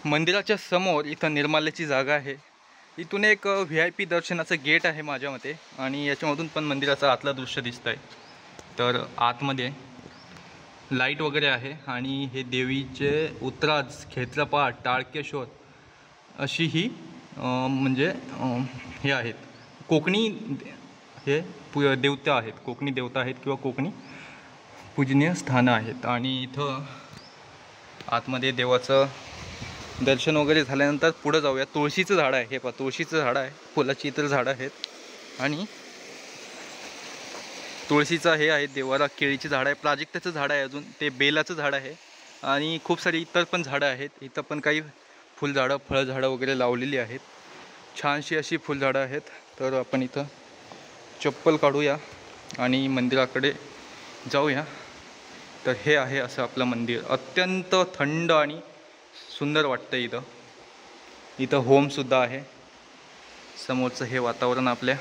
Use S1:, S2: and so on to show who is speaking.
S1: मंदिराच्या समोर इथं निर्माल्याची जागा आहे। इथून एक VIP दर्शनाचं गेट आहे माझ्या मते, आणि याच्यामधून पण मंदिराचं आतलं दृश्य दिसतं आहे। तर आतमध्ये लाईट वगैरे आहे, आणि हे देवीचे उत्तराज, क्षेत्रपाट, टाळकेश्वर अशी ही म्हणजे हे आहेत कोकणी हे देवता आहेत, कोकणी देवता आहेत किंवा कोकणी पूजनीय स्थानं आहेत। आणि इथं आतमध्ये देवाचं दर्शन वगैरे झाल्यानंतर पुढे जाऊया। तुळशीचं झाड आहे, हे पहा तुळशीचं झाड आहे, फुलाची इतर झाडं आहेत, आणि तुळशीचं हे आहे देवाला, केळीची झाड आहे, प्राजक्ताचं झाड आहे, अजून ते बेलाचं झाड आहे, आणि खूप सारी इतर पण झाडं आहेत। इथं पण काही फुलझाडं, फळझाडं वगैरे लावलेली आहेत, छानशी अशी फुलझाडं आहेत। तर आपण इथं चप्पल काढूया आणि मंदिराकडे जाऊया। तर हे आहे असं आपलं मंदिर, अत्यंत थंड आणि सुंदर वाटतं इथं। इथं होमसुद्धा आहे, समोरचं हे वातावरण आपल्या